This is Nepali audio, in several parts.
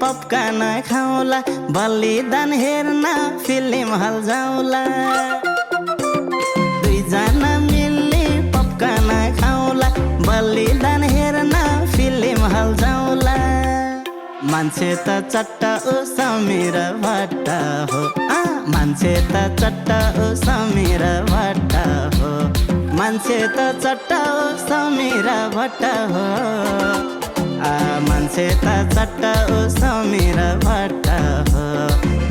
पपकान खाउला बलिदान हेर्न फिल्म हल जाउला दुईजना मिल्ने पपकान खाउला बलिदान हेर्न फिल्म हल जाउला मान्छे त चट्टा ओ समीर भट्ट हो मान्छे त चट्टा ओ समीर भट्ट हो मान्छे त चट्टा ओ समीर भट्ट हो मान्छे त चट्टा ओ समीर भट्ट हो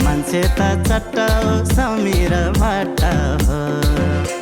मान्छे त चट्टा ओ समीर भट्ट हो